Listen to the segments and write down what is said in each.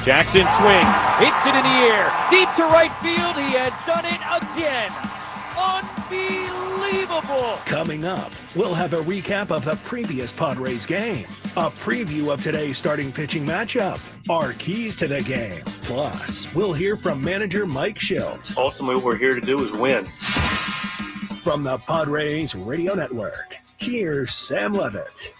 Jackson swings, hits it in the air, deep to right field. He has done it again. Unbelievable. Coming up, we'll have a recap of the previous Padres game, a preview of today's starting pitching matchup, our keys to the game. Plus, we'll hear from manager Mike Shildt. Ultimately, what we're here to do is win. From the Padres Radio Network, here's Sam Levitt.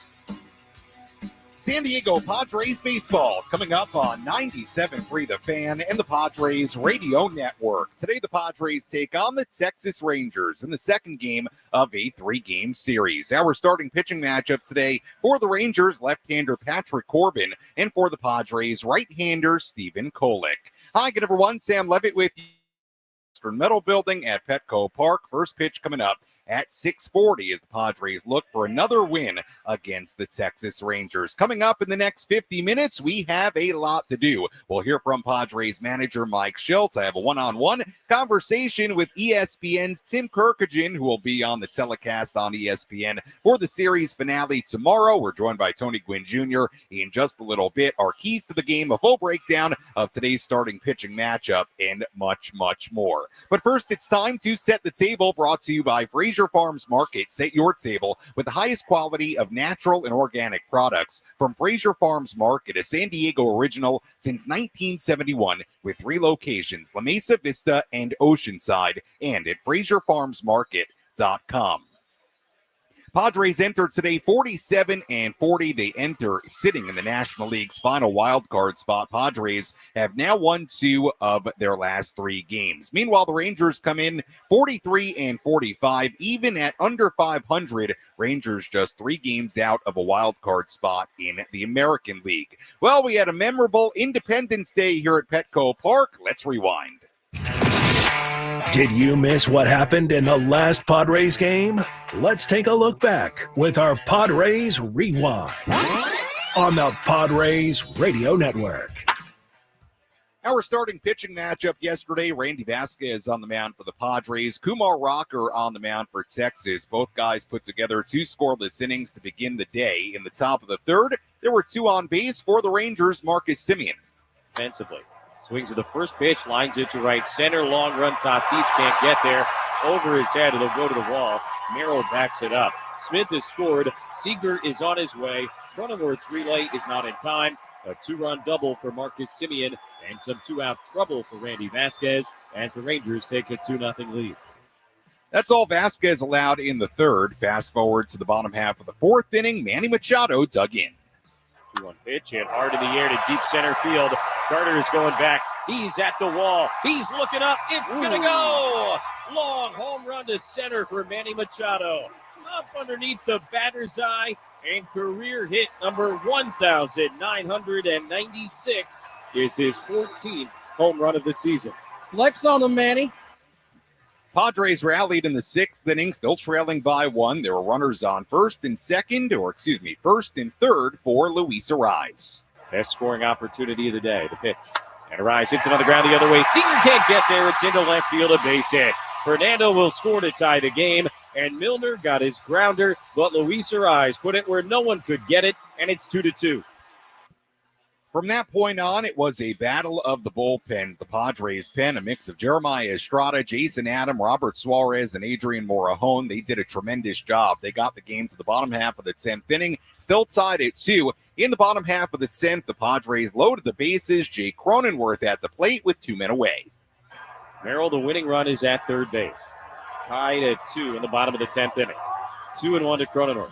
San Diego Padres baseball coming up on 97.3 The Fan and the Padres Radio Network. Today, the Padres take on the Texas Rangers in the second game of a three-game series. Our starting pitching matchup today for the Rangers, left-hander Patrick Corbin, and for the Padres, right-hander Stephen Kolek. Hi, good everyone. Sam Levitt with you. Metal Building at Petco Park. First pitch coming up at 6:40 as the Padres look for another win against the Texas Rangers. Coming up in the next 50 minutes, we have a lot to do. We'll hear from Padres manager Mike Shildt. I have a one-on-one conversation with ESPN's Tim Kirkajian, who will be on the telecast on ESPN for the series finale tomorrow. We're joined by Tony Gwynn Jr. in just a little bit. Our keys to the game, a full breakdown of today's starting pitching matchup, and much, much more. But first, it's time to set the table, brought to you by Fraser Farms Market. Set your table with the highest quality of natural and organic products from Fraser Farms Market, a San Diego original since 1971 with 3 locations, La Mesa, Vista, and Oceanside, and at FraserFarmsMarket.com. Padres enter today 47-40. They enter sitting in the National League's final wild card spot. Padres have now won 2 of their last 3 games. Meanwhile, the Rangers come in 43-45, even at under 500. Rangers just 3 games out of a wild card spot in the American League. Well, we had a memorable Independence Day here at Petco Park. Let's rewind. Did you miss what happened in the last Padres game? Let's take a look back with our Padres Rewind on the Padres Radio Network. Our starting pitching matchup yesterday, Randy Vasquez on the mound for the Padres, Kumar Rocker on the mound for Texas. Both guys put together 2 scoreless innings to begin the day. In the top of the third, there were 2 on base for the Rangers, Marcus Semien. Offensively. Swings at the first pitch, lines it to right center. Long run, Tatis can't get there. Over his head, it'll go to the wall. Merrill backs it up. Smith has scored. Seager is on his way. Cronenworth's relay is not in time. A 2-run double for Marcus Semien and some 2-out trouble for Randy Vasquez as the Rangers take a 2-0 lead. That's all Vasquez allowed in the third. Fast forward to the bottom half of the fourth inning. Manny Machado dug in. 2-1 pitch hit hard in the air to deep center field. Carter is going back. He's at the wall. He's looking up. It's going to go. Long home run to center for Manny Machado. Up underneath the batter's eye, and career hit number 1,996 is his 14th home run of the season. Flex on him, Manny. Padres rallied in the 6th inning, still trailing by 1. There were runners on first and third for Luis Arraez. Best scoring opportunity of the day. The pitch. And Arraez hits it on the ground the other way. Seager can't get there. It's into left field, a base hit. Fernando will score to tie the game. And Milner got his grounder, but Luis Arraez put it where no one could get it, and it's 2-2. From that point on, it was a battle of the bullpens. The Padres pen, a mix of Jeremiah Estrada, Jason Adam, Robert Suarez, and Adrian Morejon. They did a tremendous job. They got the game to the bottom half of the 10th inning, still tied at 2. In the bottom half of the 10th, the Padres loaded the bases. Jake Cronenworth at the plate with 2 men away. Merrill, the winning run, is at third base. Tied at 2 in the bottom of the 10th inning. 2-1 to Cronenworth.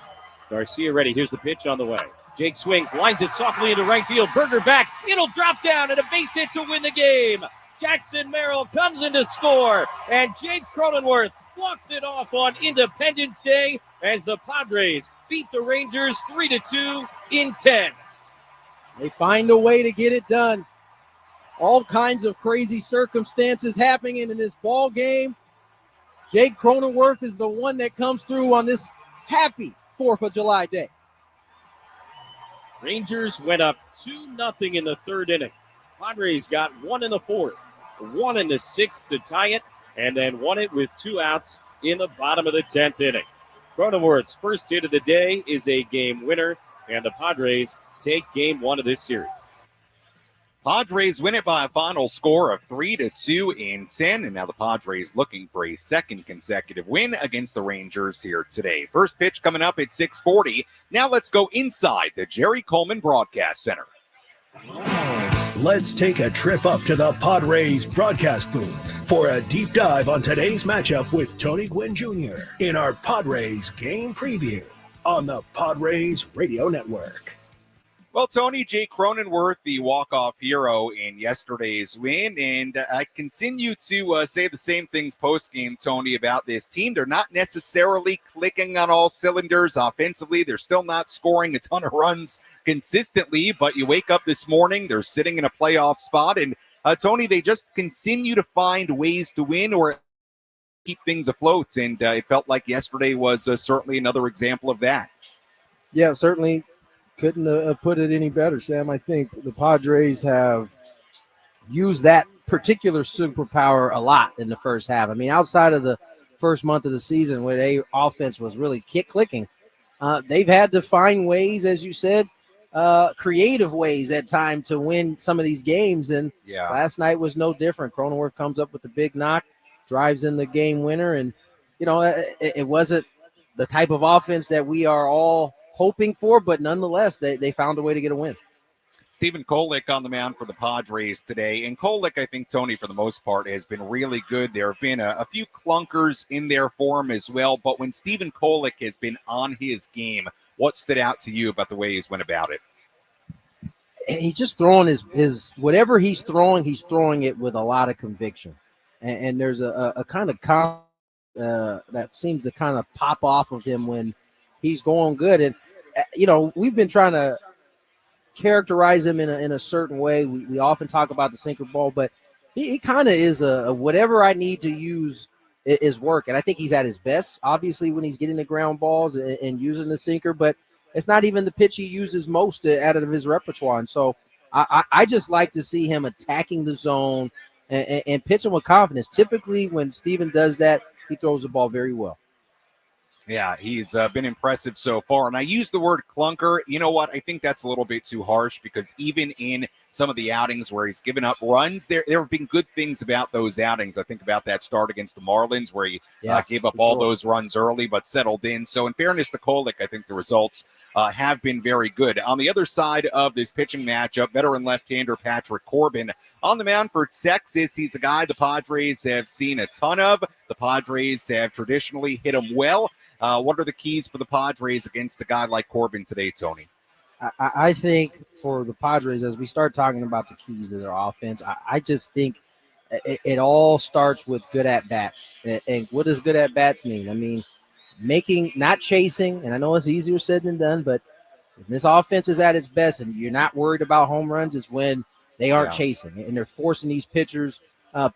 Garcia ready. Here's the pitch on the way. Jake swings, lines it softly into right field. Berger back. It'll drop down and a base hit to win the game. Jackson Merrill comes in to score, and Jake Cronenworth walks it off on Independence Day as the Padres beat the Rangers 3-2 in 10. They find a way to get it done. All kinds of crazy circumstances happening in this ball game. Jake Cronenworth is the one that comes through on this happy 4th of July day. Rangers went up 2-0 in the third inning. Padres got 1 in the 4th, 1 in the 6th to tie it, and then won it with 2 outs in the bottom of the 10th inning. Cronenworth's first hit of the day is a game winner, and the Padres take game 1 of this series. Padres win it by a final score of 3-2 in 10, and now the Padres looking for a second consecutive win against the Rangers here today. First pitch coming up at 6:40. Now let's go inside the Jerry Coleman Broadcast Center. Let's take a trip up to the Padres broadcast booth for a deep dive on today's matchup with Tony Gwynn Jr. in our Padres game preview on the Padres Radio Network. Well, Tony, Jake Cronenworth, the walk-off hero in yesterday's win, and I continue to say the same things post-game, Tony, about this team. They're not necessarily clicking on all cylinders offensively. They're still not scoring a ton of runs consistently, but you wake up this morning, they're sitting in a playoff spot, and Tony, they just continue to find ways to win or keep things afloat, and it felt like yesterday was certainly another example of that. Yeah, certainly. Couldn't have put it any better, Sam. I think the Padres have used that particular superpower a lot in the first half. I mean, outside of the first month of the season where their offense was really clicking, they've had to find ways, as you said, creative ways at times to win some of these games. And last night was no different. Cronenworth comes up with the big knock, drives in the game winner. And, you know, it wasn't the type of offense that we are all hoping for, but nonetheless, they found a way to get a win. Stephen Kolek on the mound for the Padres today. And Kolek, I think, Tony, for the most part, has been really good. There have been a few clunkers in there for him as well. But when Stephen Kolek has been on his game, what stood out to you about the way he's went about it? And he's just throwing his whatever he's throwing it with a lot of conviction. And there's a kind of that seems to kind of pop off of him when he's going good. And, you know, we've been trying to characterize him in a certain way. We often talk about the sinker ball, but he kind of is a whatever I need to use is work. And I think he's at his best, obviously, when he's getting the ground balls and using the sinker, but it's not even the pitch he uses most out of his repertoire. And so I just like to see him attacking the zone and pitching with confidence. Typically, when Steven does that, he throws the ball very well. Yeah, he's been impressive so far. And I use the word clunker. You know what? I think that's a little bit too harsh because even in some of the outings where he's given up runs, there have been good things about those outings. I think about that start against the Marlins where he gave up all those runs early but settled in. So in fairness to Kolek, I think the results have been very good. On the other side of this pitching matchup, veteran left-hander Patrick Corbin on the mound for Texas. He's a guy the Padres have seen a ton of. The Padres have traditionally hit him well. What are the keys for the Padres against a guy like Corbin today, Tony? I think for the Padres, as we start talking about the keys of their offense, I just think it all starts with good at-bats. And what does good at-bats mean? I mean, not chasing, and I know it's easier said than done, but when this offense is at its best and you're not worried about home runs, it's when they aren't chasing. And they're forcing these pitchers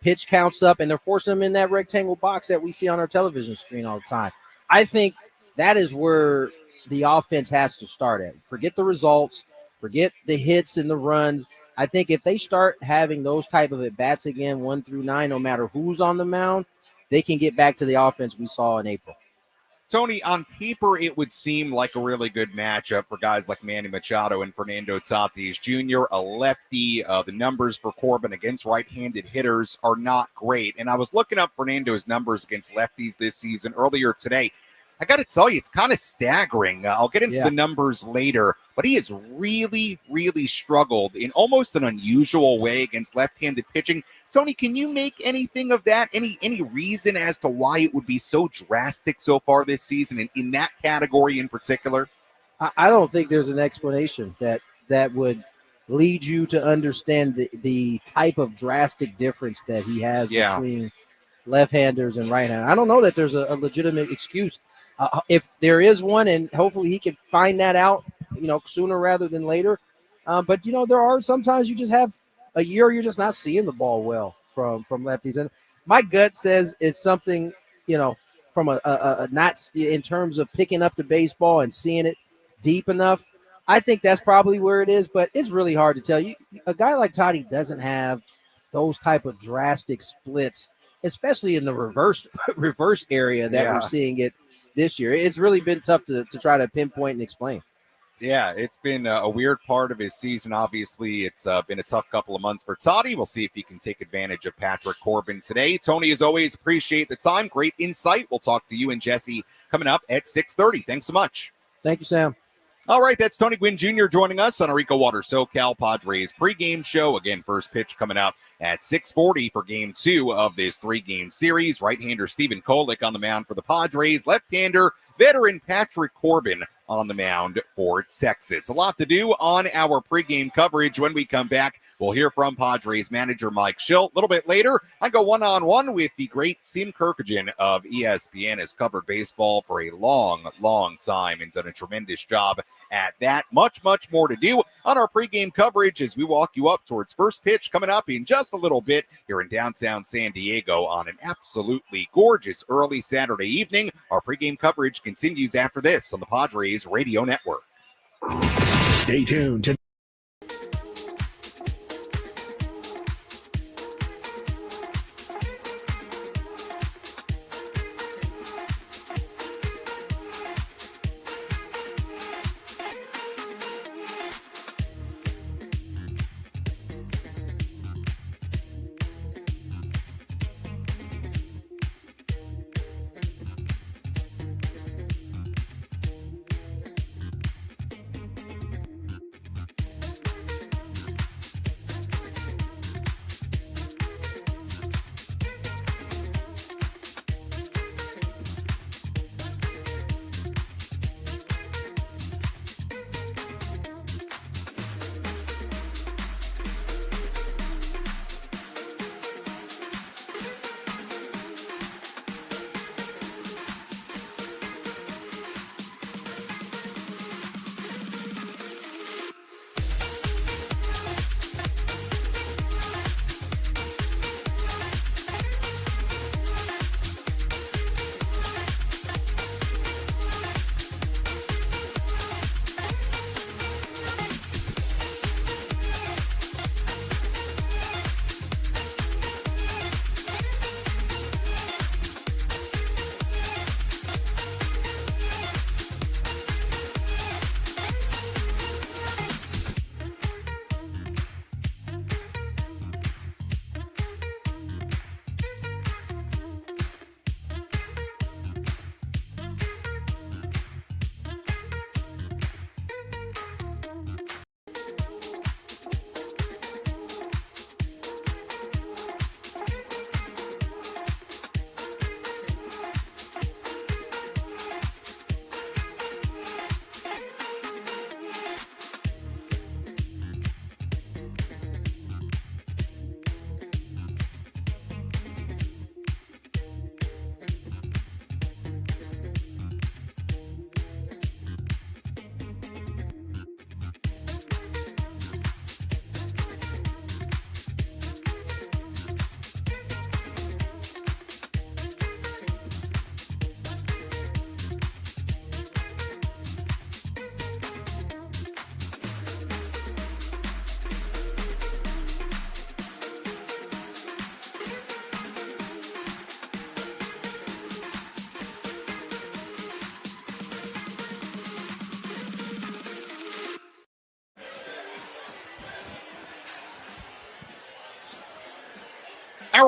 pitch counts up, and they're forcing them in that rectangle box that we see on our television screen all the time. I think that is where the offense has to start at. Forget the results, forget the hits and the runs. I think if they start having those type of at-bats again, 1 through 9, no matter who's on the mound, they can get back to the offense we saw in April. Tony, on paper, it would seem like a really good matchup for guys like Manny Machado and Fernando Tatis Jr., a lefty. The numbers for Corbin against right-handed hitters are not great. And I was looking up Fernando's numbers against lefties this season earlier today. I got to tell you, it's kind of staggering. I'll get into the numbers later, but he has really, really struggled in almost an unusual way against left-handed pitching. Tony, can you make anything of that? Any reason as to why it would be so drastic so far this season in that category in particular? I don't think there's an explanation that would lead you to understand the type of drastic difference that he has between left-handers and right-handers. I don't know that there's a legitimate excuse. If there is one, and hopefully he can find that out, sooner rather than later. But, there are sometimes you just have a year you're just not seeing the ball well from lefties. And my gut says it's something, from a not in terms of picking up the baseball and seeing it deep enough. I think that's probably where it is, but it's really hard to tell. A guy like Toddy doesn't have those type of drastic splits, especially in the reverse area that we're seeing it this year. It's really been tough to try to pinpoint and explain. Yeah, it's been a weird part of his season. Obviously, it's been a tough couple of months for Toddy. We'll see if he can take advantage of Patrick Corbin today. Tony, as always, appreciate the time. Great insight. We'll talk to you and Jesse coming up at 6:30. Thanks so much. Thank you, Sam. All right, that's Tony Gwynn Jr. joining us on our EcoWater SoCal Padres pregame show. Again, first pitch coming up at 6:40 for Game 2 of this three-game series. Right-hander Stephen Kolek on the mound for the Padres. Left-hander veteran Patrick Corbin on the mound for Texas. A lot to do on our pregame coverage. When we come back, we'll hear from Padres manager Mike Shildt. A little bit later, I go one-on-one with the great Sim Kirkajian of ESPN. Has covered baseball for a long, long time and done a tremendous job at that. Much, much more to do on our pregame coverage as we walk you up towards first pitch coming up in just a little bit here in downtown San Diego on an absolutely gorgeous early Saturday evening. Our pregame coverage continues after this on the Padres Radio Network. Stay tuned to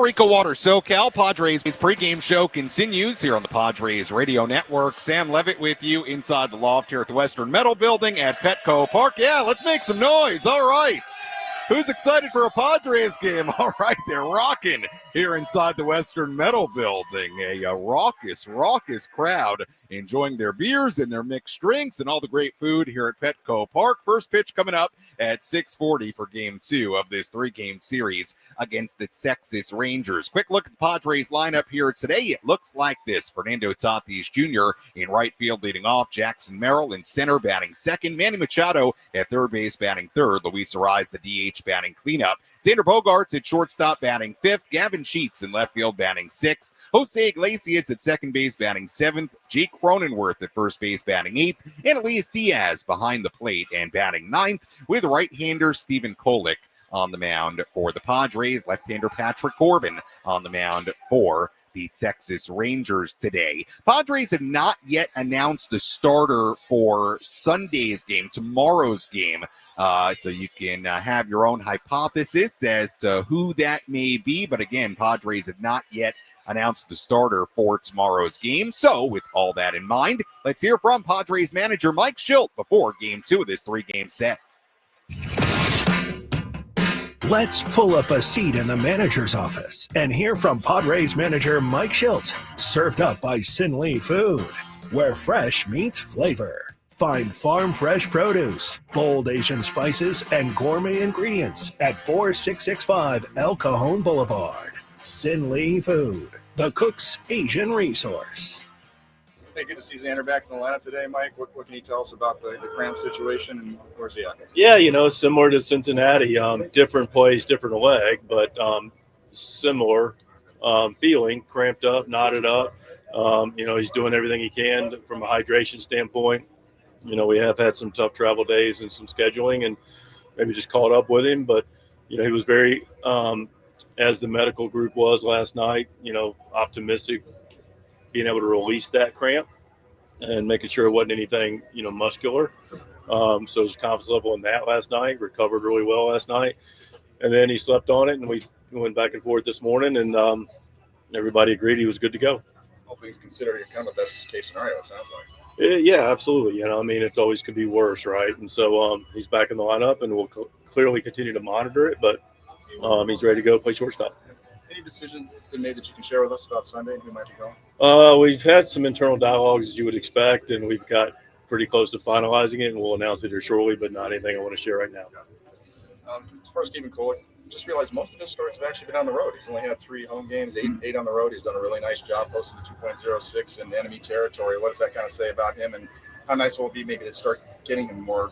our EcoWater SoCal Padres pregame show continues here on the Padres Radio Network. Sam Levitt with you inside the loft here at the Western Metal Building at Petco Park. Yeah, let's make some noise. All right. Who's excited for a Padres game? All right, they're rocking here inside the Western Metal Building. A raucous crowd enjoying their beers and their mixed drinks and all the great food here at Petco Park. First pitch coming up at 6:40 for Game 2 of this three-game series against the Texas Rangers. Quick look at the Padres lineup here today. It looks like this. Fernando Tatis Jr. in right field leading off. Jackson Merrill in center batting second. Manny Machado at third base batting third. Luis Arraez, the DH, batting cleanup. Xander Bogaerts at shortstop batting fifth. Gavin Sheets in left field batting sixth. Jose Iglesias at second base batting seventh. Jake Cronenworth at first base batting eighth. And Elias Diaz behind the plate and batting ninth with right-hander Stephen Kolek on the mound for the Padres. Left-hander Patrick Corbin on the mound for the Texas Rangers today. Padres have not yet announced the starter for Sunday's game, tomorrow's game. So you can have your own hypothesis as to who that may be. But again, Padres have not yet announced the starter for tomorrow's game. So with all that in mind, let's hear from Padres manager Mike Shildt before game 2 of this 3-game set. Let's pull up a seat in the manager's office and hear from Padres manager Mike Shildt, served up by Sin Lee Food, where fresh meets flavor. Find farm fresh produce, bold Asian spices, and gourmet ingredients at 4665 El Cajon Boulevard. Sin Lee Food, the cook's Asian resource. Hey, good to see Xander back in the lineup today, Mike. What can you tell us about the cramp situation and where's he at? Yeah, similar to Cincinnati, different place, different leg, but similar feeling, cramped up, knotted up. He's doing everything he can from a hydration standpoint. We have had some tough travel days and some scheduling and maybe just caught up with him, but, he was very, as the medical group was last night, optimistic, being able to release that cramp and making sure it wasn't anything, muscular. So his confidence level in that last night, recovered really well last night. And then he slept on it and we went back and forth this morning and everybody agreed he was good to go. All things considered, kind of a best case scenario, it sounds like. Yeah, absolutely. It always could be worse, right? And so he's back in the lineup and we'll clearly continue to monitor it, but he's ready to go play shortstop. Any decision been made that you can share with us about Sunday and who might be going? We've had some internal dialogues as you would expect, and we've got pretty close to finalizing it, and we'll announce it here shortly, but not anything I want to share right now. As far as Stephen Kolek, just realized most of his starts have actually been on the road. He's only had 3 home games, eight on the road. He's done a really nice job posting a 2.06 in enemy territory. What does that kind of say about him, and how nice will it be maybe to start getting him more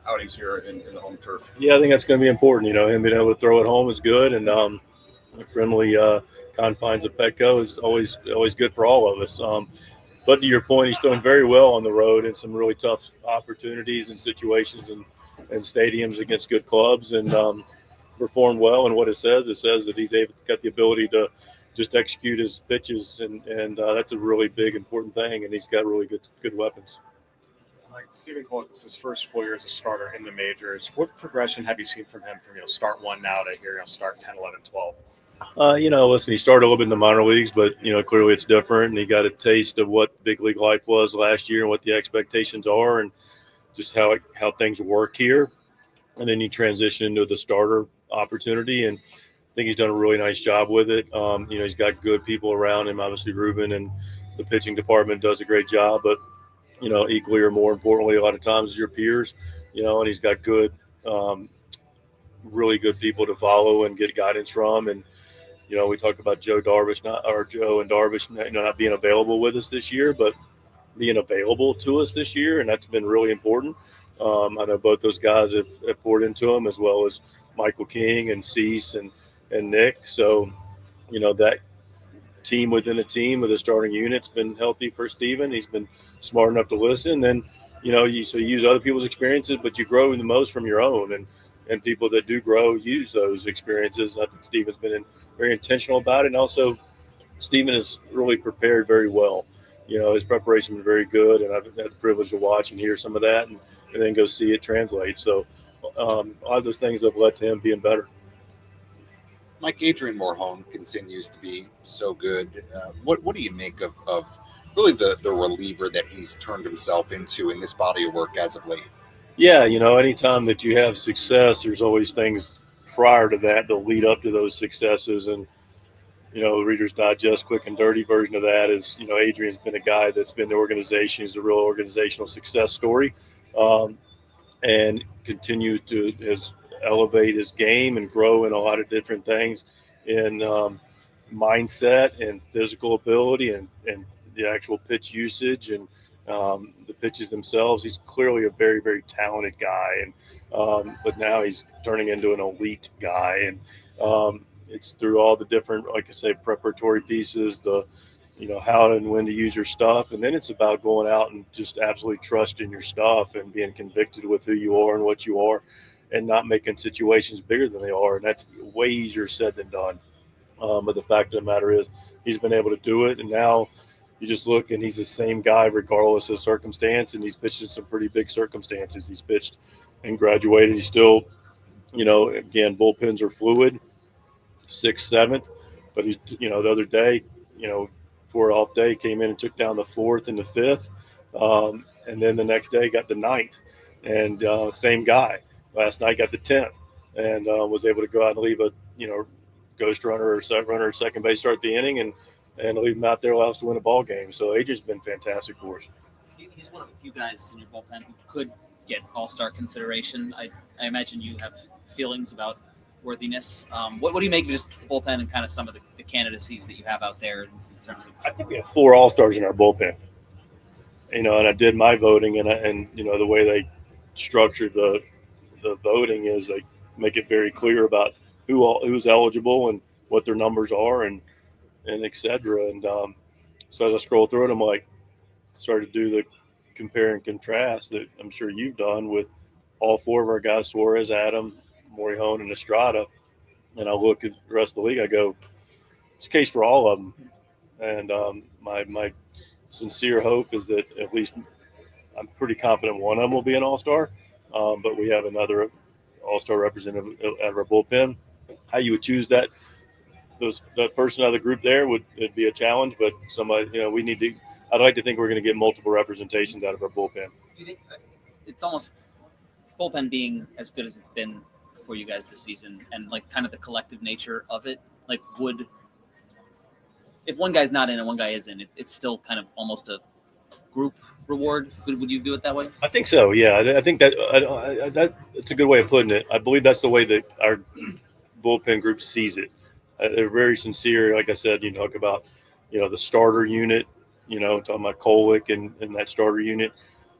outings here in the home turf? Yeah, I think that's going to be important. Him being able to throw at home is good, and friendly confines of Petco is always good for all of us. But to your point, he's done very well on the road in some really tough opportunities and situations and stadiums against good clubs and performed well. And what it says that he's got the ability to just execute his pitches, and that's a really big, important thing. And he's got really good weapons. Like Stephen Kolek, this is his first full year as a starter in the majors. What progression have you seen from him from start 1 now to here, start 10, 11, 12? Listen, he started a little bit in the minor leagues, but, clearly it's different. And he got a taste of what big league life was last year and what the expectations are and just how things work here. And then you transition into the starter opportunity. And I think he's done a really nice job with it. He's got good people around him. Obviously, Ruben and the pitching department does a great job. But, equally or more importantly, a lot of times your peers, and he's got good, really good people to follow and get guidance from. And, we talk about Joe and Darvish not being available with us this year, but being available to us this year. And that's been really important. I know both those guys have poured into him, as well as Michael King and Cease and Nick. So, that team within a team with a starting unit's been healthy for Steven. He's been smart enough to listen. Then, you use other people's experiences, but you grow the most from your own. And people that do grow use those experiences. And I think Steven's been very intentional about it. And also, Steven has really prepared very well. His preparation has been very good, and I've had the privilege to watch and hear some of that and then go see it translate. So all of those things have led to him being better. Mike, Adrian Morejon continues to be so good. What do you make of really the reliever that he's turned himself into in this body of work as of late? Yeah, anytime that you have success, there's always things prior to that lead up to those successes. And, the Reader's Digest quick and dirty version of that is, Adrian's been a guy that's been in the organization. He's a real organizational success story and continues to elevate his game and grow in a lot of different things in mindset and physical ability and the actual pitch usage and the pitches themselves. He's clearly a very, very talented guy, and but now he's turning into an elite guy, and it's through all the different, like I say, preparatory pieces, the how and when to use your stuff, and then it's about going out and just absolutely trusting your stuff and being convicted with who you are and what you are, and not making situations bigger than they are, and that's way easier said than done. But the fact of the matter is, he's been able to do it. And now you just look, and he's the same guy regardless of circumstance, and he's pitched in some pretty big circumstances. He's pitched and graduated. He's still, again, bullpens are fluid, 6th, 7th. But, the other day, for an off day, came in and took down the 4th and the 5th. And then the next day got the 9th. And same guy. Last night got the 10th. And was able to go out and leave a, ghost runner or second base start the inning and leave him out there, allow us to win a ball game. So AJ's been fantastic for us. He's one of a few guys in your bullpen who could get all-star consideration. I imagine you have feelings about worthiness. What do you make of just the bullpen and kind of some of the candidacies that you have out there in terms of? I think we have 4 all-stars in our bullpen. And I did my voting, and the way they structured the voting is they make it very clear about who's eligible and what their numbers are and et cetera. And so as I scroll through it, I'm like, started to do the compare and contrast that I'm sure you've done with all 4 of our guys, Suarez, Adam, Morihone, and Estrada. And I look at the rest of the league, I go, it's a case for all of them. And my sincere hope is that at least I'm pretty confident one of them will be an all-star. But we have another all-star representative out of our bullpen. How you would choose that person out of the group there would be a challenge, but somebody, we need to. I'd like to think we're going to get multiple representations out of our bullpen. Do you think it's almost bullpen being as good as it's been for you guys this season, and like kind of the collective nature of it? Like, if one guy's not in and one guy is in, it's still kind of almost a group reward. Would you view it that way? I think so. Yeah, I think that that's a good way of putting it. I believe that's the way that our bullpen group sees it. They're very sincere. Like I said, talk about, the starter unit, talking about Kolick and that starter unit.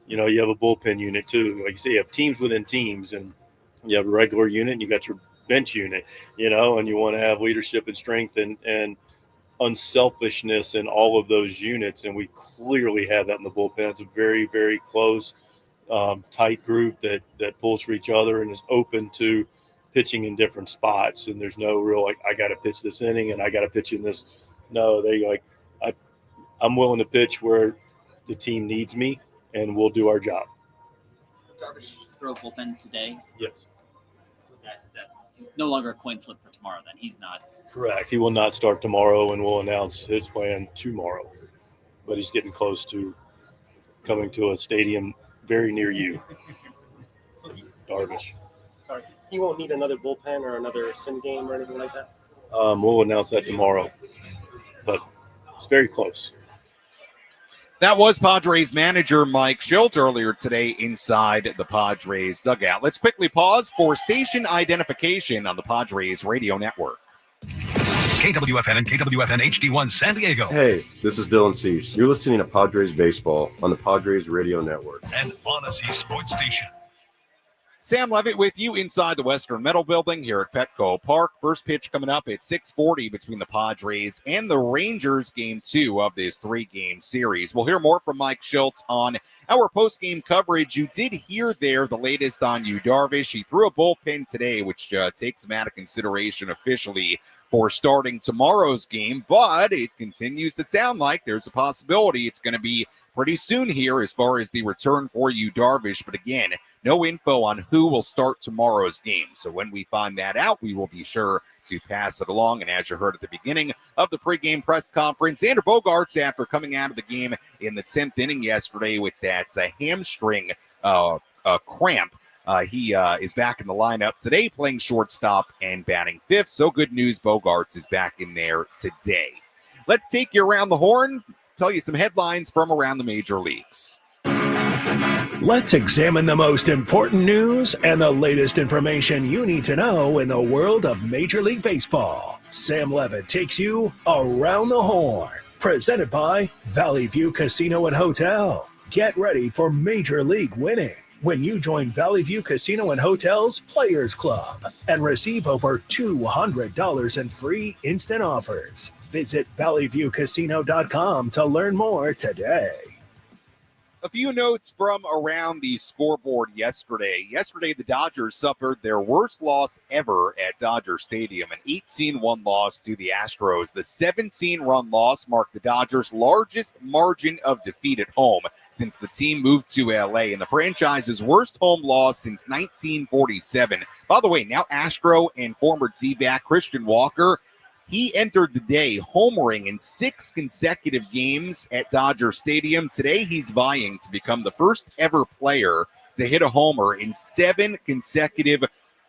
You have a bullpen unit too. Like you say, you have teams within teams, and you have a regular unit and you got your bench unit, and you want to have leadership and strength and unselfishness in all of those units. And we clearly have that in the bullpen. It's a very, very close, tight group that pulls for each other and is open to pitching in different spots. And there's no real, I got to pitch this inning and I got to pitch in this. No, I'm willing to pitch where the team needs me, and we'll do our job. Darvish throw bullpen today? Yes. That no longer a coin flip for tomorrow, then. He's not. Correct. He will not start tomorrow, and we'll announce his plan tomorrow. But he's getting close to coming to a stadium very near you. Darvish. Sorry. He won't need another bullpen or another sim game or anything like that? We'll announce that tomorrow. But it's very close. That was Padres manager Mike Shildt earlier today inside the Padres dugout. Let's quickly pause for station identification on the Padres radio network. KWFN and KWFN HD1 San Diego. Hey, this is Dylan Cease. You're listening to Padres Baseball on the Padres radio network. An Odyssey Sports Station. Sam Levitt with you inside the Western Metal Building here at Petco Park. First pitch coming up at 6:40 between the Padres and the Rangers, game 2 of this 3-game series. We'll hear more from Mike Shildt on our post-game coverage. You did hear there the latest on Yu Darvish. He threw a bullpen today, which takes him out of consideration officially for starting tomorrow's game, but it continues to sound like there's a possibility it's going to be pretty soon here as far as the return for Yu Darvish. But again, no info on who will start tomorrow's game. So when we find that out, we will be sure to pass it along. And as you heard at the beginning of the pregame press conference, Xander Bogaerts, after coming out of the game in the 10th inning yesterday with that hamstring cramp, he is back in the lineup today, playing shortstop and batting 5th. So good news, Bogaerts is back in there today. Let's take you around the horn, tell you some headlines from around the major leagues. Let's examine the most important news and the latest information you need to know in the world of Major League Baseball. Sam Levitt takes you around the horn. Presented by Valley View Casino and Hotel. Get ready for Major League winning when you join Valley View Casino and Hotel's Players Club and receive over $200 in free instant offers. Visit valleyviewcasino.com to learn more today. A few notes from around the scoreboard yesterday. Yesterday, the Dodgers suffered their worst loss ever at Dodger Stadium, an 18-1 loss to the Astros. The 17-run loss marked the Dodgers' largest margin of defeat at home since the team moved to L.A., and the franchise's worst home loss since 1947. By the way, now Astro and former D-back Christian Walker, he entered the day homering in 6 consecutive games at Dodger Stadium. Today, he's vying to become the first ever player to hit a homer in 7 consecutive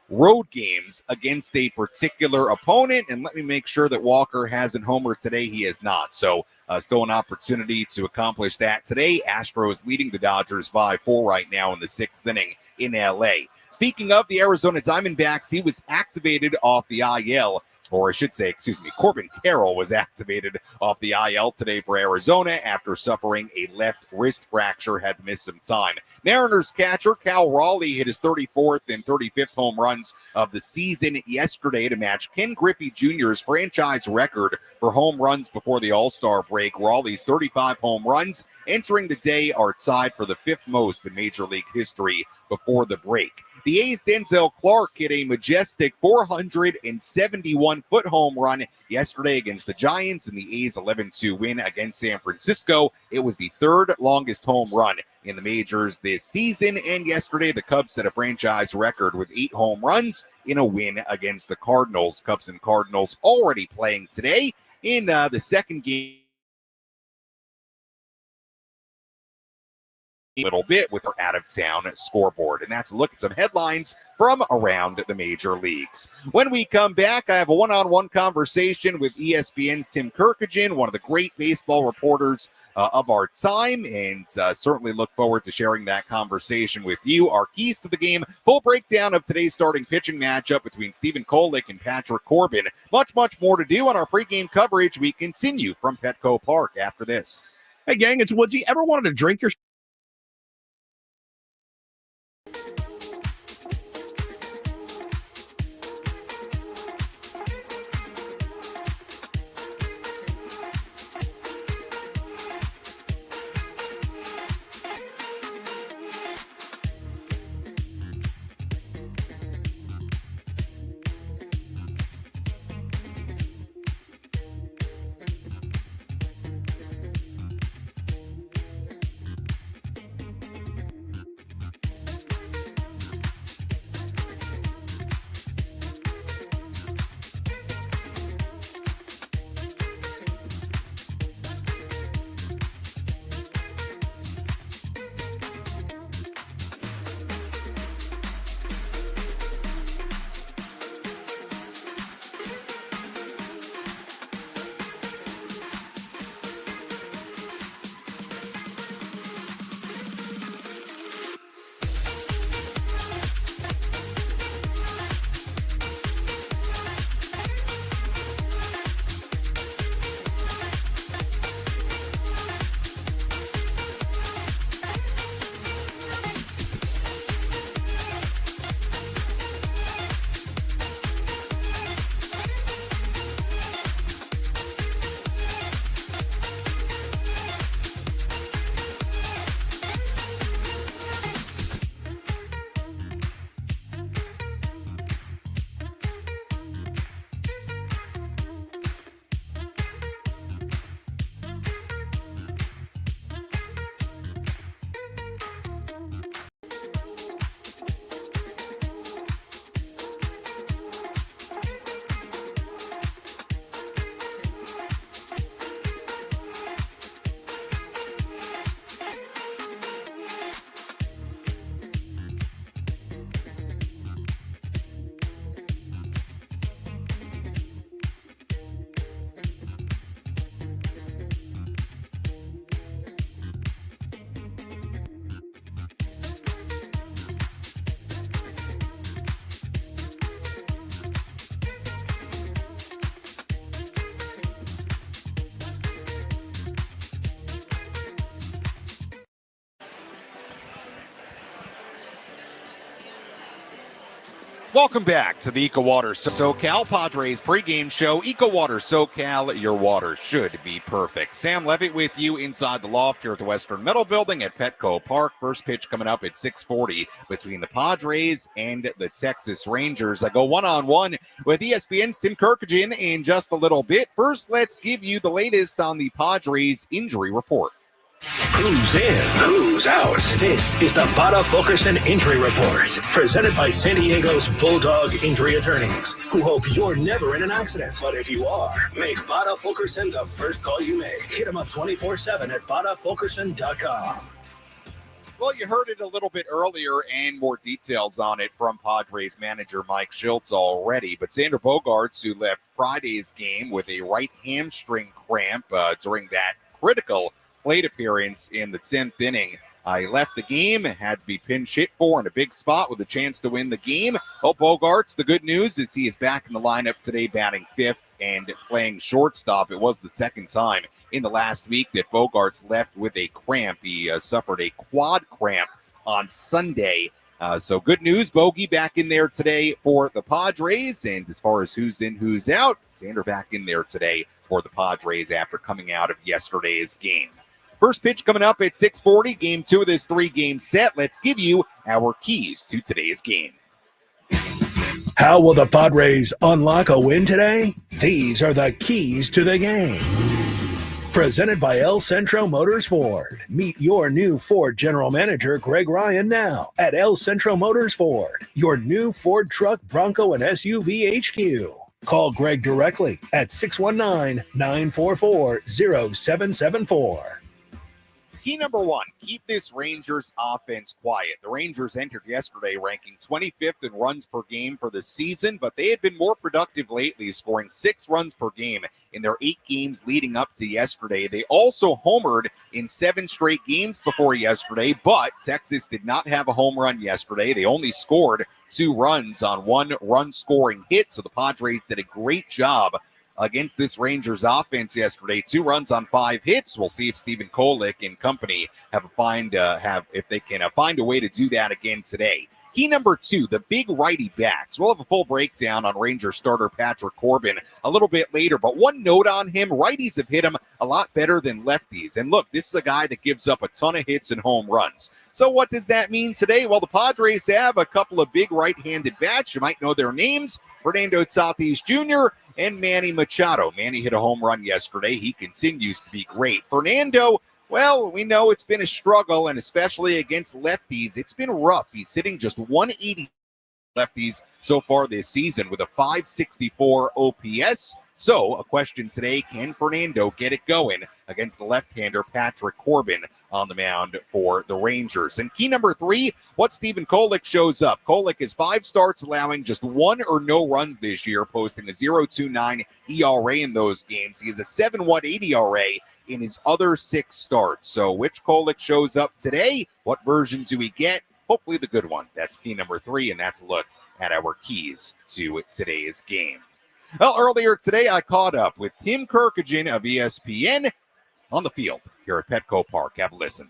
road games against a particular opponent. And let me make sure that Walker hasn't homered today. He has not. So still an opportunity to accomplish that today. Astros leading the Dodgers 5-4 right now in the 6th inning in L.A. Speaking of the Arizona Diamondbacks, he was activated off the IL. Or I should say, Corbin Carroll was activated off the IL today for Arizona after suffering a left wrist fracture, had to miss some time. Mariners catcher Cal Raleigh hit his 34th and 35th home runs of the season yesterday to match Ken Griffey Jr.'s franchise record for home runs before the All-Star break. Raleigh's 35 home runs entering the day are tied for the 5th most in Major League history before the break. The A's' Denzel Clark hit a majestic 471-foot home run yesterday against the Giants in the A's 11-2 win against San Francisco. It was the 3rd longest home run in the majors this season, and yesterday the Cubs set a franchise record with 8 home runs in a win against the Cardinals. Cubs and Cardinals already playing today in the second game. Little bit with our out-of-town scoreboard. And that's a look at some headlines from around the major leagues. When we come back, I have a one-on-one conversation with ESPN's Tim Kirkajian, one of the great baseball reporters of our time, and certainly look forward to sharing that conversation with you. Our keys to the game, full breakdown of today's starting pitching matchup between Stephen Kolek and Patrick Corbin. Much, much more to do on our pregame coverage. We continue from Petco Park after this. Hey, gang, it's Woodsy. Ever wanted to drink your Welcome back to the EcoWater SoCal Padres pregame show. EcoWater SoCal, your water should be perfect. Sam Levitt with you inside the loft here at the Western Metal Building at Petco Park. First pitch coming up at 6:40 between the Padres and the Texas Rangers. I go one-on-one with ESPN's Tim Kirkajian in just a little bit. First, let's give you the latest on the Padres injury report. Who's in? Who's out? This is the Bada Fulkerson Injury Report, presented by San Diego's Bulldog Injury Attorneys, who hope you're never in an accident. But if you are, make Bada Fulkerson the first call you make. Hit them up 24/7 at badafulkerson.com. Well, you heard it a little bit earlier and more details on it from Padres manager Mike Shildt already. But Xander Bogaerts, who left Friday's game with a right hamstring cramp during that critical plate appearance in the 10th inning. He left the game, had to be pinch hit for in a big spot with a chance to win the game. Oh, Bogaerts, the good news is he is back in the lineup today, batting fifth and playing shortstop. It was the second time in the last week that Bogaerts left with a cramp. He suffered a quad cramp on Sunday. So good news, Bogey back in there today for the Padres. And as far as who's in, who's out, Xander back in there today for the Padres after coming out of yesterday's game. First pitch coming up at 6:40, game 2 of this 3-game set. Let's give you our keys to today's game. How will the Padres unlock a win today? These are the keys to the game. Presented by El Centro Motors Ford. Meet your new Ford General Manager, Greg Ryan, now at El Centro Motors Ford, your new Ford truck, Bronco, and SUV HQ. Call Greg directly at 619-944-0774. Key number 1, keep this Rangers offense quiet. The Rangers entered yesterday ranking 25th in runs per game for the season, but they had been more productive lately, scoring 6 runs per game in their 8 games leading up to yesterday. They also homered in 7 straight games before yesterday, but Texas did not have a home run yesterday. They only scored 2 runs on 1 run-scoring hit, so the Padres did a great job against this Rangers offense yesterday. 2 runs on 5 hits. We'll see if Stephen Kolek and company if they can find a way to do that again today. Key number 2, the big righty bats. We'll have a full breakdown on Ranger starter Patrick Corbin a little bit later, but one note on him, righties have hit him a lot better than lefties. And look, this is a guy that gives up a ton of hits and home runs. So what does that mean today? Well, the Padres have a couple of big right-handed bats. You might know their names, Fernando Tatis Jr. and Manny Machado. Manny hit a home run yesterday. He continues to be great. Fernando, well, we know it's been a struggle, and especially against lefties, it's been rough. He's hitting just 180 lefties so far this season with a 564 OPS. So a question today, can Fernando get it going against the left-hander Patrick Corbin on the mound for the Rangers? And key number 3, what Stephen Kolek shows up. Kolek is 5 starts, allowing just 1 or no runs this year, posting a 0.29 ERA in those games. He has a 7.18 ERA in his other 6 starts. So which Kolek shows up today? What version do we get? Hopefully the good one. That's key number 3, and that's a look at our keys to today's game. Well, earlier today, I caught up with Tim Kirkajian of ESPN on the field here at Petco Park. Have a listen.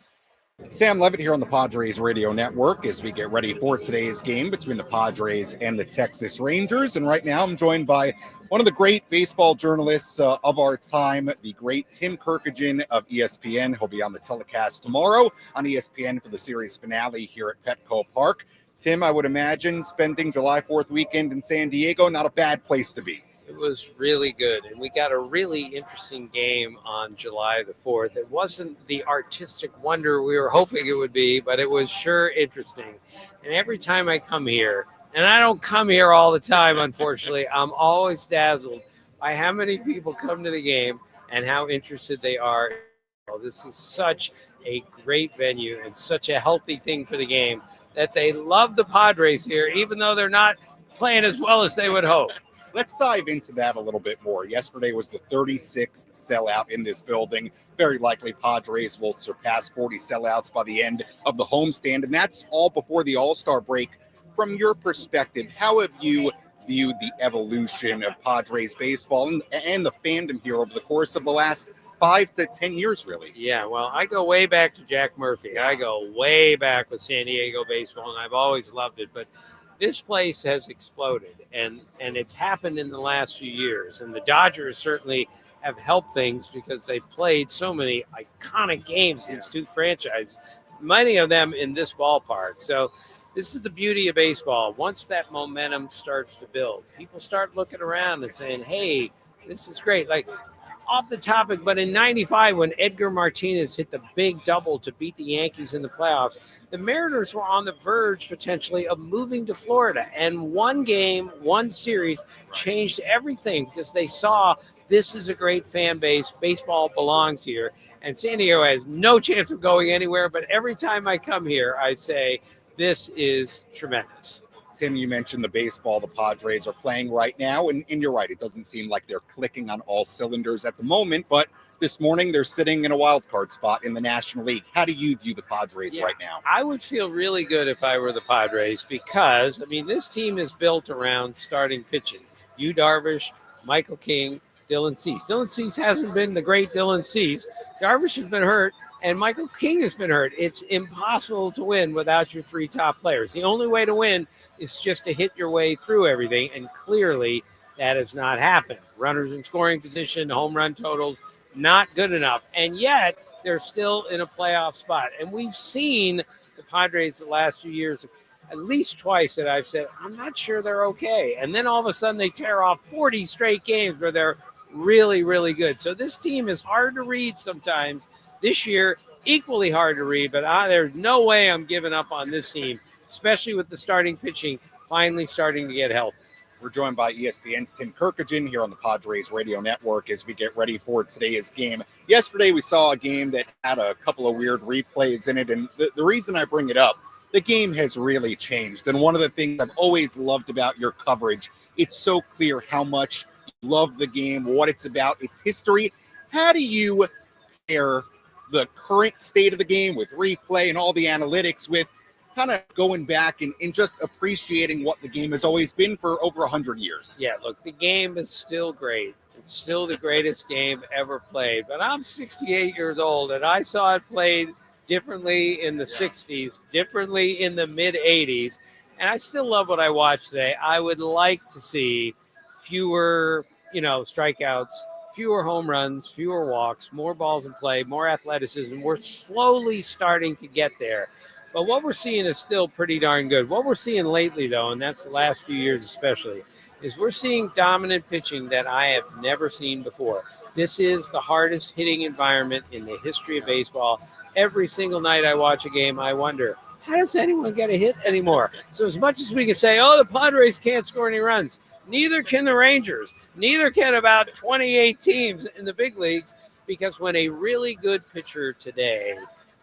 Sam Levitt here on the Padres Radio Network as we get ready for today's game between the Padres and the Texas Rangers. And right now I'm joined by one of the great baseball journalists of our time, the great Tim Kirkajian of ESPN. He'll be on the telecast tomorrow on ESPN for the series finale here at Petco Park. Tim, I would imagine spending July 4th weekend in San Diego, not a bad place to be. It was really good, and we got a really interesting game on July the 4th. It wasn't the artistic wonder we were hoping it would be, but it was sure interesting. And every time I come here, and I don't come here all the time, unfortunately, I'm always dazzled by how many people come to the game and how interested they are. This is such a great venue and such a healthy thing for the game that they love the Padres here, even though they're not playing as well as they would hope. Let's dive into that a little bit more. Yesterday was the 36th sellout in this building. Very likely Padres will surpass 40 sellouts by the end of the homestand, and that's all before the All-Star break. From your perspective, how have you viewed the evolution of Padres baseball and the fandom here over the course of the last 5 to 10 years, really? Yeah, well, I go way back to Jack Murphy. I go way back with San Diego baseball, and I've always loved it. But this place has exploded, and it's happened in the last few years. And the Dodgers certainly have helped things because they played so many iconic games, these two franchises, many of them in this ballpark. So this is the beauty of baseball. Once that momentum starts to build, people start looking around and saying, hey, this is great. Like, off the topic, but in 95, when Edgar Martinez hit the big double to beat the Yankees in the playoffs, the Mariners were on the verge potentially of moving to Florida. And one game, one series changed everything because they saw this is a great fan base. Baseball belongs here. And San Diego has no chance of going anywhere. But every time I come here, I say, this is tremendous. Tim, you mentioned the baseball the Padres are playing right now, and you're right. It doesn't seem like they're clicking on all cylinders at the moment, but this morning they're sitting in a wild card spot in the National League. How do you view the Padres right now? I would feel really good if I were the Padres because, I mean, this team is built around starting pitching. Yu Darvish, Michael King, Dylan Cease. Dylan Cease hasn't been the great Dylan Cease. Darvish has been hurt. And Michael King has been hurt. It's impossible to win without your three top players. The only way to win is just to hit your way through everything, and clearly that has not happened. Runners in scoring position, home run totals, not good enough. And yet they're still in a playoff spot. And we've seen the Padres the last few years at least twice that I've said, I'm not sure they're okay. And then all of a sudden they tear off 40 straight games where they're really, really good. So this team is hard to read sometimes. This year, equally hard to read, but there's no way I'm giving up on this team, especially with the starting pitching finally starting to get healthy. We're joined by ESPN's Tim Kirkagen here on the Padres Radio Network as we get ready for today's game. Yesterday, we saw a game that had a couple of weird replays in it, and the reason I bring it up, the game has really changed. And one of the things I've always loved about your coverage, it's so clear how much you love the game, what it's about, its history. How do you compare the current state of the game with replay and all the analytics with kind of going back and just appreciating what the game has always been for over 100 years? Yeah, look, the game is still great. It's still the greatest game ever played. But I'm 68 years old, and I saw it played differently in the 60s, differently in the mid-80s, and I still love what I watch today. I would like to see fewer, strikeouts, fewer home runs, fewer walks, more balls in play, more athleticism. We're slowly starting to get there. But what we're seeing is still pretty darn good. What we're seeing lately, though, and that's the last few years especially, is we're seeing dominant pitching that I have never seen before. This is the hardest hitting environment in the history of baseball. Every single night I watch a game, I wonder, how does anyone get a hit anymore? So as much as we can say, the Padres can't score any runs, neither can the Rangers. Neither can about 28 teams in the big leagues, because when a really good pitcher today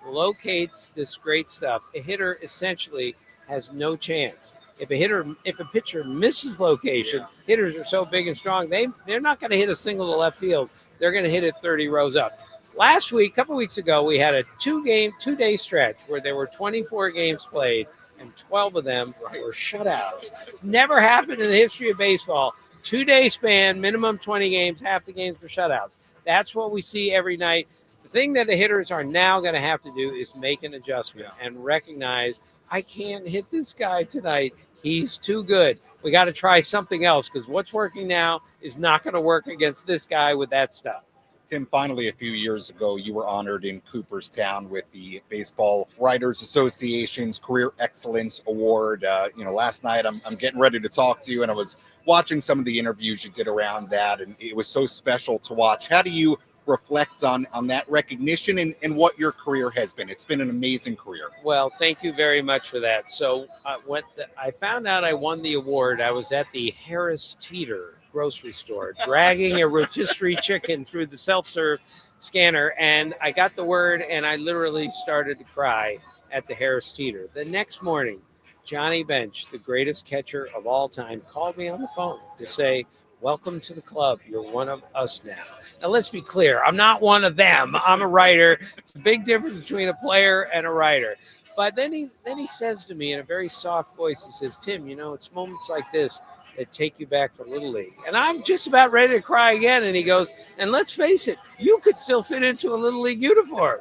locates this great stuff, a hitter essentially has no chance. If a pitcher misses location, hitters are so big and strong, they're not going to hit a single to left field. They're going to hit it 30 rows up. Last week, a couple weeks ago, we had a two-day stretch where there were 24 games played, and 12 of them were shutouts. It's never happened in the history of baseball. 2-day span, minimum 20 games, half the games were shutouts. That's what we see every night. The thing that the hitters are now going to have to do is make an adjustment and recognize, I can't hit this guy tonight. He's too good. We got to try something else, because what's working now is not going to work against this guy with that stuff. Tim, finally, a few years ago, you were honored in Cooperstown with the Baseball Writers Association's Career Excellence Award. Last night I'm getting ready to talk to you, and I was watching some of the interviews you did around that, and it was so special to watch. How do you reflect on that recognition and what your career has been? It's been an amazing career. Well, thank you very much for that. So when I found out I won the award, I was at the Harris Teeter grocery store dragging a rotisserie chicken through the self-serve scanner, and I got the word and I literally started to cry at the Harris Teeter. The next morning, Johnny Bench, the greatest catcher of all time, called me on the phone to say, welcome to the club. You're one of us now. Now, let's be clear. I'm not one of them. I'm a writer. It's a big difference between a player and a writer. But then he says to me in a very soft voice, he says, Tim, it's moments like this that take you back to Little League. And I'm just about ready to cry again. And he goes, and let's face it, you could still fit into a Little League uniform.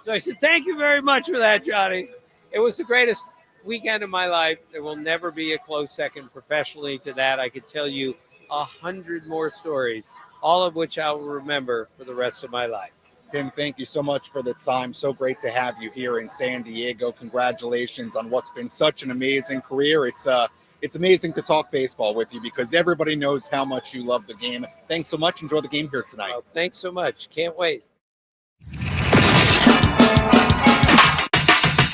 So I said, thank you very much for that, Johnny. It was the greatest. weekend of my life. There will never be a close second professionally to that. I could tell you 100 more stories, all of which I will remember for the rest of my life. Tim, thank you so much for the time. So great to have you here in San Diego. Congratulations on what's been such an amazing career. It's amazing to talk baseball with you because everybody knows how much you love the game. Thanks so much. Enjoy the game here tonight. Well, thanks so much. Can't wait.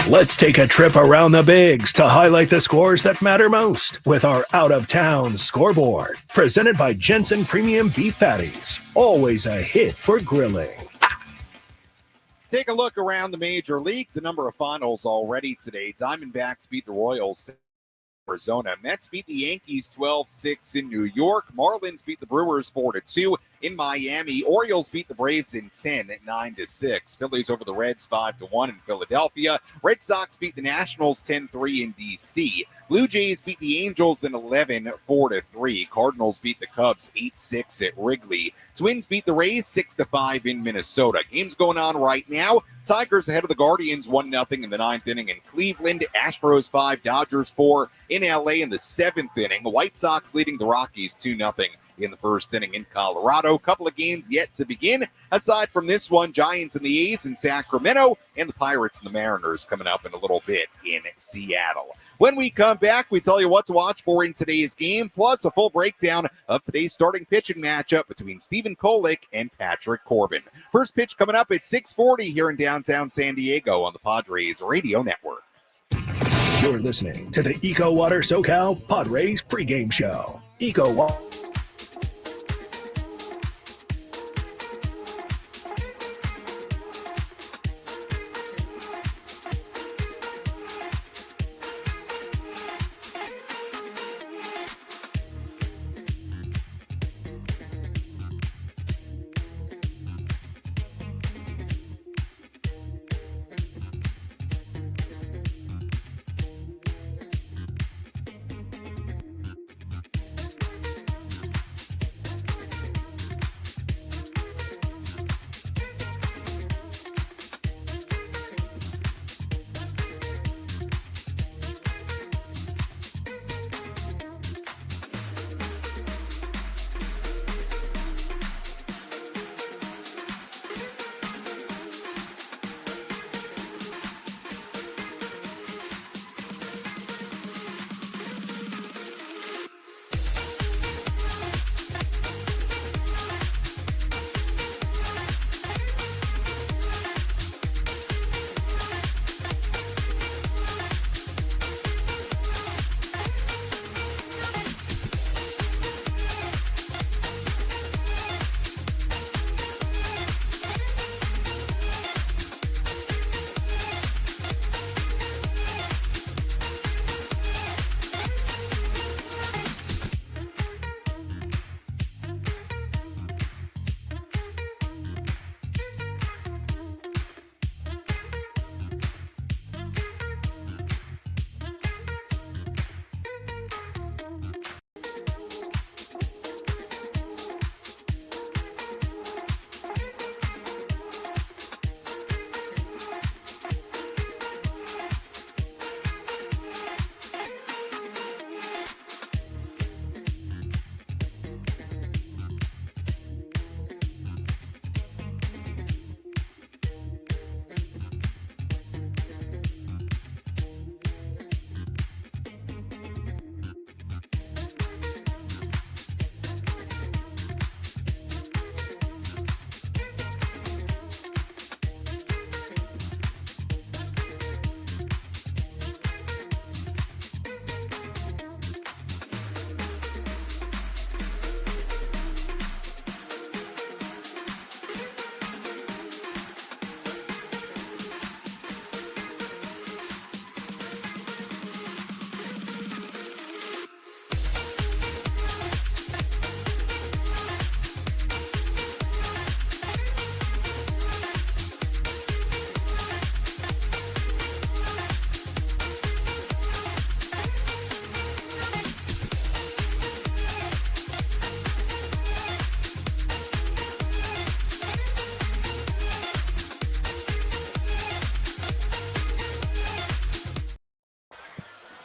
Let's take a trip around the bigs to highlight the scores that matter most with our out-of-town scoreboard. Presented by Jensen Premium Beef Patties. Always a hit for grilling. Take a look around the major leagues. A number of finals already today. Diamondbacks beat the Royals, Arizona. Mets beat the Yankees 12-6 in New York. Marlins beat the Brewers 4-2 in Miami. Orioles beat the Braves in 10 at 9-6. Phillies over the Reds 5-1 in Philadelphia. Red Sox beat the Nationals 10-3 in DC. Blue Jays beat the Angels in 11 4-3. Cardinals beat the Cubs 8-6 at Wrigley. Twins beat the Rays 6-5 in Minnesota. Games going on right now. Tigers ahead of the Guardians 1-0 in the 9th inning in Cleveland. Astros 5, Dodgers 4 in LA in the 7th inning. The White Sox leading the Rockies 2-0 in the 1st inning in Colorado. Couple of games yet to begin. Aside from this one, Giants and the A's in Sacramento, and the Pirates and the Mariners coming up in a little bit in Seattle. When we come back, we tell you what to watch for in today's game, plus a full breakdown of today's starting pitching matchup between Stephen Kolek and Patrick Corbin. First pitch coming up at 6:40 here in downtown San Diego on the Padres Radio Network. You're listening to the EcoWater SoCal Padres pregame show. EcoWater.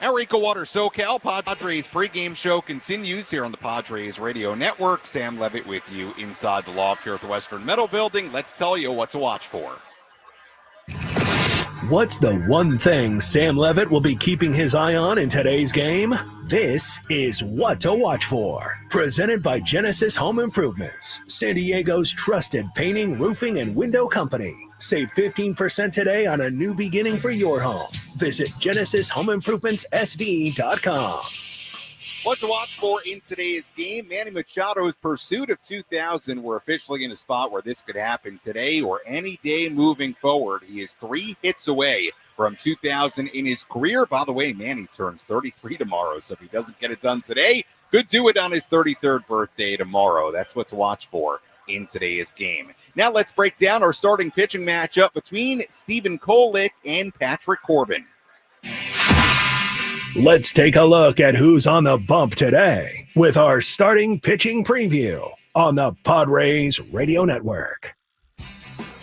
Our EcoWater SoCal Padres pregame show continues here on the Padres Radio Network. Sam Levitt with you inside the loft here at the Western Metal Building. Let's tell you what to watch for. What's the one thing Sam Levitt will be keeping his eye on in today's game? This is What to Watch For. Presented by Genesis Home Improvements, San Diego's trusted painting, roofing, and window company. Save 15% today on a new beginning for your home. Visit GenesisHomeImprovementsSD.com. What to watch for in today's game? Manny Machado's pursuit of 2,000. We're officially in a spot where this could happen today or any day moving forward. He is 3 hits away from 2,000 in his career. By the way, Manny turns 33 tomorrow, so if he doesn't get it done today, could do it on his 33rd birthday tomorrow. That's what to watch for in today's game. Now let's break down our starting pitching matchup between Stephen Kolek and Patrick Corbin. Let's take a look at who's on the bump today with our starting pitching preview on the Padres Radio Network.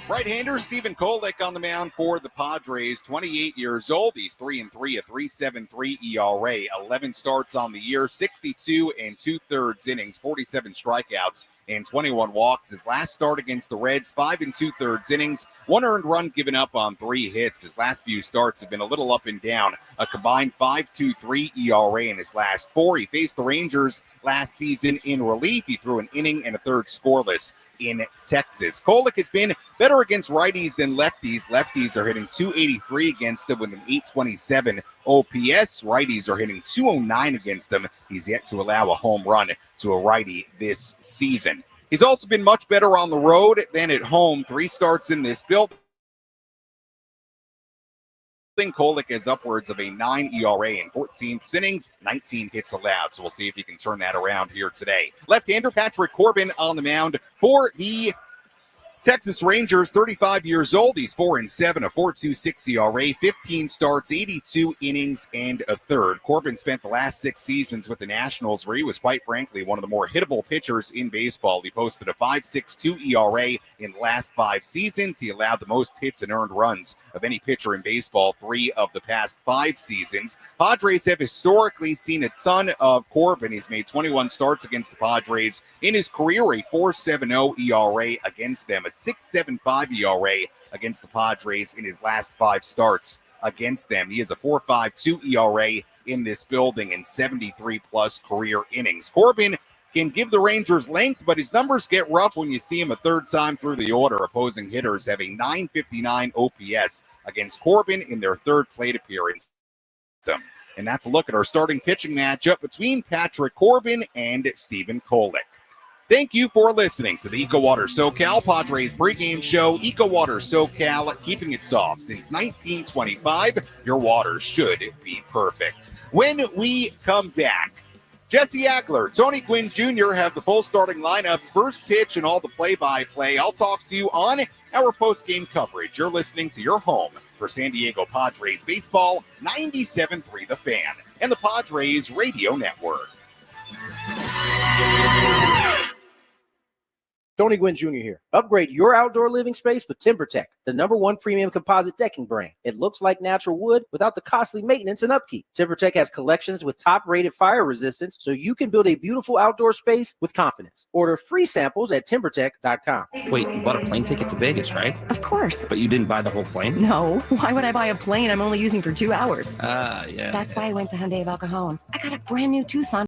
Right-hander Stephen Kolek on the mound for the Padres, 28 years old. He's 3-3, a 3.73 ERA, 11 starts on the year, 62 2/3 innings, 47 strikeouts, and 21 walks. His last start against the Reds, 5 2/3 innings, 1 earned run given up on 3 hits. His last few starts have been a little up and down, a combined 5.23 ERA in his last 4. He faced the Rangers last season in relief. He threw an inning and a third scoreless in Texas. Kolek has been better against righties than lefties. Lefties are hitting .283 against him with an .827 OPS. Righties are hitting .209 against him. He's yet to allow a home run to a righty this season. He's also been much better on the road than at home. 3 starts in this building. Kolek has upwards of a 9 ERA in 14 innings, 19 hits allowed. So we'll see if he can turn that around here today. Left-hander Patrick Corbin on the mound for the Texas Rangers, 35 years old. He's 4-7, a 4.26 ERA, 15 starts, 82 innings, and a third. Corbin spent the last 6 seasons with the Nationals, where he was, quite frankly, one of the more hittable pitchers in baseball. He posted a 5.62 ERA in the last 5 seasons. He allowed the most hits and earned runs of any pitcher in baseball 3 of the past 5 seasons. Padres have historically seen a ton of Corbin. He's made 21 starts against the Padres in his career, a 4.70 ERA against them, a 6.75 ERA against the Padres in his last 5 starts against them. He has a 4.52 ERA in this building and 73-plus career innings. Corbin can give the Rangers length, but his numbers get rough when you see him a third time through the order. Opposing hitters have a 959 OPS against Corbin in their third plate appearance. And that's a look at our starting pitching matchup between Patrick Corbin and Stephen Kolek. Thank you for listening to the EcoWater SoCal Padres pregame show. EcoWater SoCal, keeping it soft since 1925. Your water should be perfect. When we come back, Jesse Agler, Tony Gwynn Jr. have the full starting lineups, first pitch, and all the play-by-play. I'll talk to you on our post-game coverage. You're listening to your home for San Diego Padres baseball, 97.3 The Fan, and the Padres Radio Network. Tony Gwynn Jr. here. Upgrade your outdoor living space with TimberTech, the #1 premium composite decking brand. It looks like natural wood without the costly maintenance and upkeep. TimberTech has collections with top-rated fire resistance, so you can build a beautiful outdoor space with confidence. Order free samples at TimberTech.com. Wait, you bought a plane ticket to Vegas, right? Of course. But you didn't buy the whole plane? No. Why would I buy a plane I'm only using for 2 hours? Yeah. That's why I went to Hyundai of El Cajon. I got a brand new Tucson